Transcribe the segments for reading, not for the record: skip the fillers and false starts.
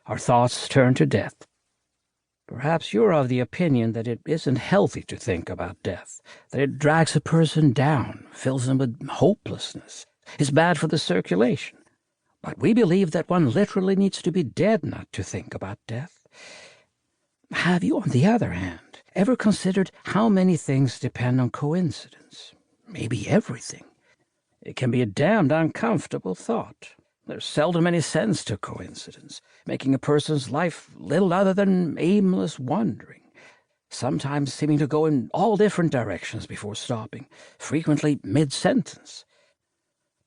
our thoughts turn to death. Perhaps you're of the opinion that it isn't healthy to think about death, that it drags a person down, fills them with hopelessness, is bad for the circulation. But we believe that one literally needs to be dead not to think about death. Have you, on the other hand, ever considered how many things depend on coincidence? Maybe everything. It can be a damned uncomfortable thought. There's seldom any sense to coincidence, making a person's life little other than aimless wandering, sometimes seeming to go in all different directions before stopping, frequently mid-sentence.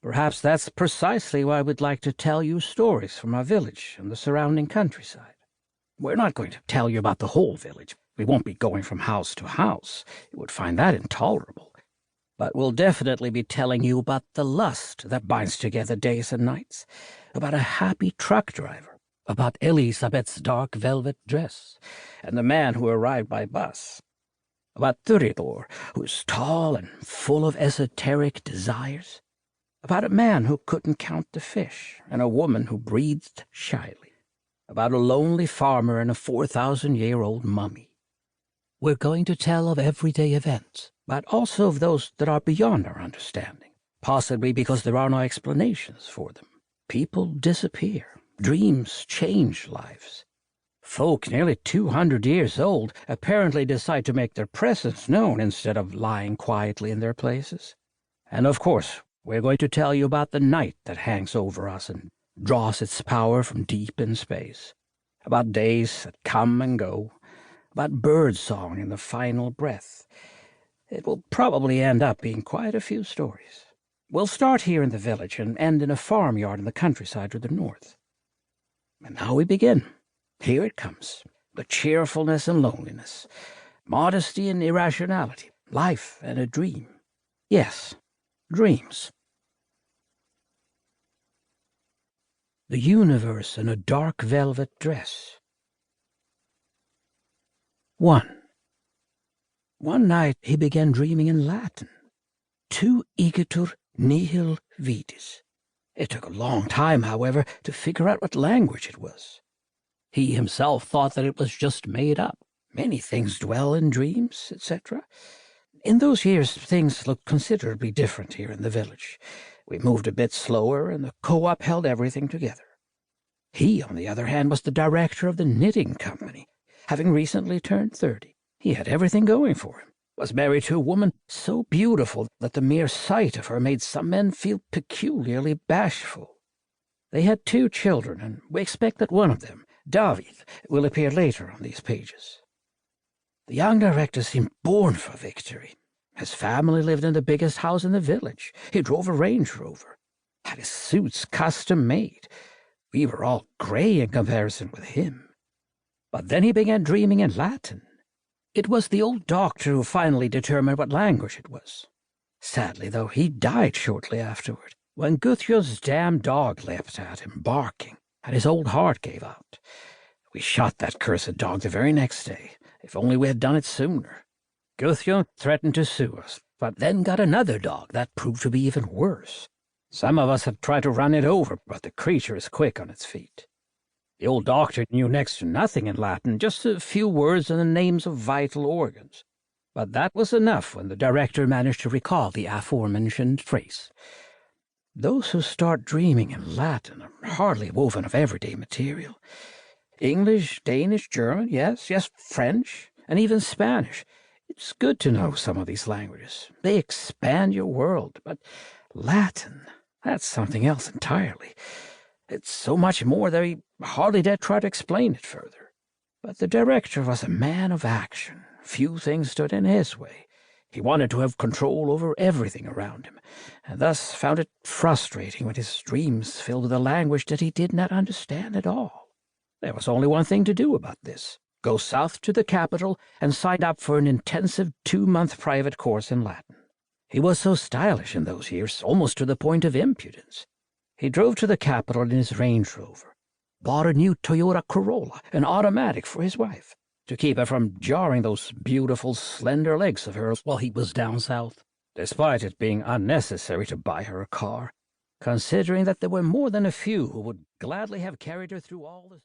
Perhaps that's precisely why we'd like to tell you stories from our village and the surrounding countryside. We're not going to tell you about the whole village. We won't be going from house to house. You would find that intolerable. But we'll definitely be telling you about the lust that binds together days and nights, about a happy truck driver, about Elisabet's dark velvet dress, and the man who arrived by bus, about Thuridor, who's tall and full of esoteric desires, about a man who couldn't count the fish, and a woman who breathed shyly, about a lonely farmer and a 4,000-year-old mummy. We're going to tell of everyday events, but also of those that are beyond our understanding, possibly because there are no explanations for them. People disappear. Dreams change lives. Folk nearly 200 years old apparently decide to make their presence known instead of lying quietly in their places. And of course, we're going to tell you about the night that hangs over us and draws its power from deep in space, about days that come and go, about birdsong in the final breath. It will probably end up being quite a few stories. We'll start here in the village and end in a farmyard in the countryside to the north. And now we begin. Here it comes. The cheerfulness and loneliness, modesty and irrationality, life and a dream. Yes, dreams. The universe in a dark velvet dress. 1. One night he began dreaming in Latin. Tu igitur nihil vidis. It took a long time, however, to figure out what language it was. He himself thought that it was just made up. Many things dwell in dreams, etc. In those years, things looked considerably different here in the village. We moved a bit slower, and the co-op held everything together. He, on the other hand, was the director of the knitting company, having recently turned 30. He had everything going for him, was married to a woman so beautiful that the mere sight of her made some men feel peculiarly bashful. They had 2 children, and we expect that one of them, David, will appear later on these pages. The young director seemed born for victory. His family lived in the biggest house in the village. He drove a Range Rover, had his suits custom made. We were all gray in comparison with him. But then he began dreaming in Latin. It was the old doctor who finally determined what language it was. Sadly, though, he died shortly afterward, when Gudjon's damn dog leapt at him, barking, and his old heart gave out. We shot that cursed dog the very next day. If only we had done it sooner. Gudjon threatened to sue us, but then got another dog that proved to be even worse. Some of us have tried to run it over, but the creature is quick on its feet. The old doctor knew next to nothing in Latin, just a few words and the names of vital organs. But that was enough when the director managed to recall the aforementioned phrase. Those who start dreaming in Latin are hardly woven of everyday material. English, Danish, German, yes, French, and even Spanish. It's good to know some of these languages. They expand your world, but Latin, that's something else entirely. It's so much more that he hardly dared try to explain it further. But the director was a man of action. Few things stood in his way. He wanted to have control over everything around him, and thus found it frustrating when his dreams filled with a language that he did not understand at all. There was only one thing to do about this: go south to the capital and sign up for an intensive 2-month private course in Latin. He was so stylish in those years, almost to the point of impudence. He drove to the capital in his Range Rover, bought a new Toyota Corolla, an automatic for his wife, to keep her from jarring those beautiful, slender legs of hers while he was down south, despite it being unnecessary to buy her a car, considering that there were more than a few who would gladly have carried her through all the...